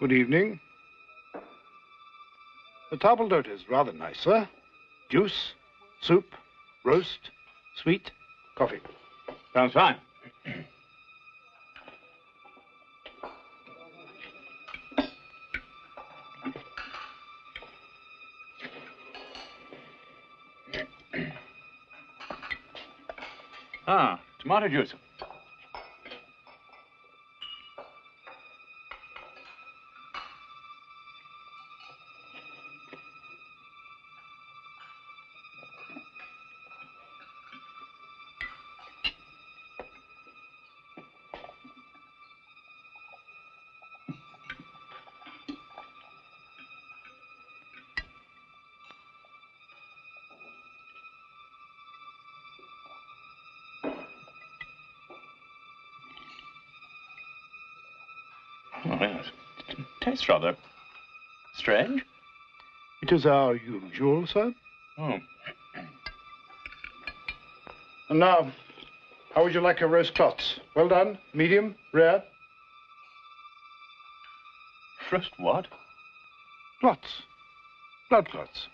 Good evening. The table d'hote is rather nice, sir. Juice, soup, roast, sweet, coffee. Sounds fine. Ah, tomato juice. Oh, yes. It tastes rather strange. It is our usual, sir. Oh. And now, how would you like your roast clots? Well done, medium, rare? Roast what? Clots. Blood clots.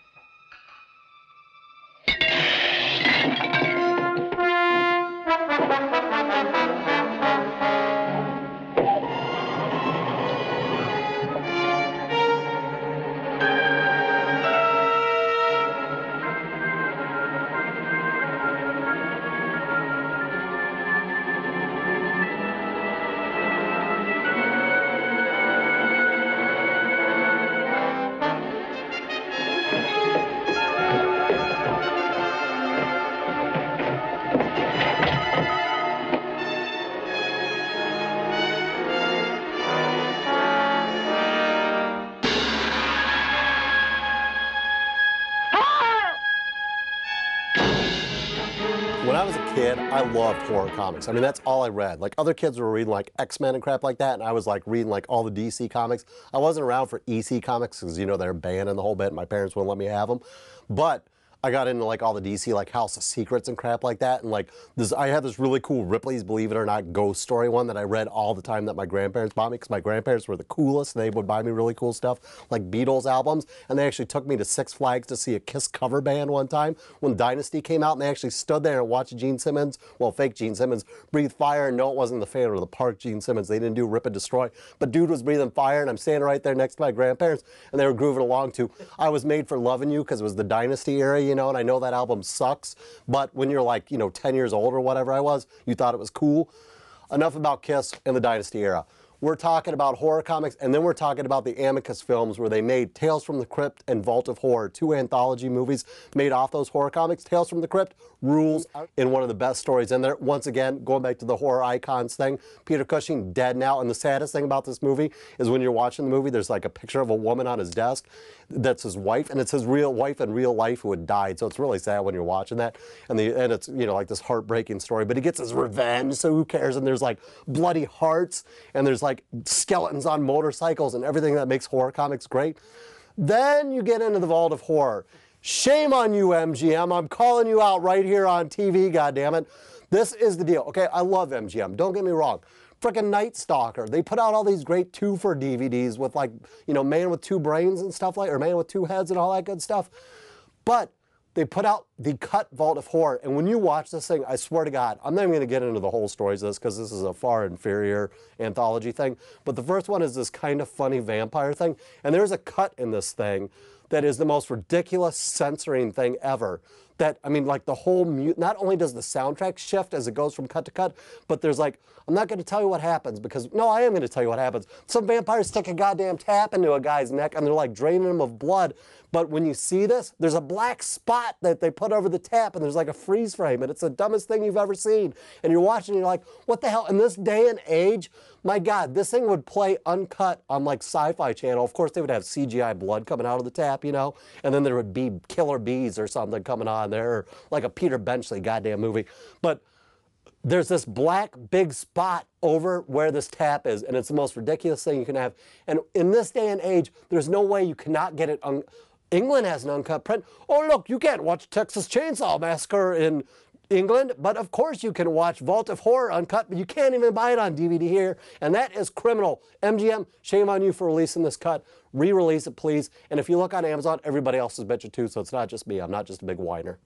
When I was a kid, I loved horror comics. I mean, that's all I read. Like, other kids were reading, like, X-Men and crap like that, and I was, like, reading, like, all the DC comics. I wasn't around for EC comics because, you know, they're banned and the whole bit, and my parents wouldn't let me have them. But I got into, like, all the DC, like, House of Secrets and crap like that, and, like, I had this really cool Ripley's Believe It or Not ghost story one that I read all the time that my grandparents bought me, because my grandparents were the coolest, and they would buy me really cool stuff, like Beatles albums, and they actually took me to Six Flags to see a Kiss cover band one time when Dynasty came out, and they actually stood there and watched Gene Simmons, well, fake Gene Simmons, breathe fire, and no, it wasn't the fan of the park Gene Simmons. They didn't do Rip and Destroy, but dude was breathing fire, and I'm standing right there next to my grandparents, and they were grooving along to I Was Made for Loving You, because it was the Dynasty era, you know, and I know that album sucks, but when you're like, you know, 10 years old or whatever I was, you thought it was cool. Enough about Kiss and the Dynasty era. We're talking about horror comics, and then we're talking about the Amicus films where they made Tales from the Crypt and Vault of Horror, two anthology movies made off those horror comics. Tales from the Crypt rules in one of the best stories in there. Once again, going back to the horror icons thing, Peter Cushing dead now, and the saddest thing about this movie is when you're watching the movie, there's like a picture of a woman on his desk that's his wife, and it's his real wife in real life who had died, so it's really sad when you're watching that, and it's, you know, like this heartbreaking story, but he gets his revenge, so who cares, and there's like bloody hearts, and there's like skeletons on motorcycles and everything that makes horror comics great. Then you get into the Vault of Horror. Shame on you, MGM. I'm calling you out right here on TV, goddammit. This is the deal. Okay, I love MGM. Don't get me wrong. Frickin' Night Stalker. They put out all these great 2-for DVDs with, like, you know, Man with Two Brains and stuff like, or Man with Two Heads and all that good stuff. But they put out the cut Vault of Horror, and when you watch this thing, I swear to God, I'm not even going to get into the whole stories of this because this is a far inferior anthology thing, but the first one is this kind of funny vampire thing, and there's a cut in this thing that is the most ridiculous censoring thing ever. That, I mean, like the whole, not only does the soundtrack shift as it goes from cut to cut, but there's like, I'm not going to tell you what happens because, no, I am going to tell you what happens. Some vampires stick a goddamn tap into a guy's neck and they're like draining him of blood. But when you see this, there's a black spot that they put over the tap and there's like a freeze frame and it's the dumbest thing you've ever seen. And you're watching and you're like, what the hell? In this day and age, my God, this thing would play uncut on like Sci-Fi Channel. Of course, they would have CGI blood coming out of the tap, you know, and then there would be killer bees or something coming on there, or like a Peter Benchley goddamn movie. But there's this black big spot over where this tap is, and it's the most ridiculous thing you can have. And in this day and age, there's no way you cannot get it. England has an uncut print. Oh, look, you can't watch Texas Chainsaw Massacre in England, but of course you can watch Vault of Horror uncut, but you can't even buy it on DVD here, and that is criminal. MGM, shame on you for releasing this cut. Re-release it, please. And if you look on Amazon, everybody else has bet you too, so it's not just me. I'm not just a big whiner.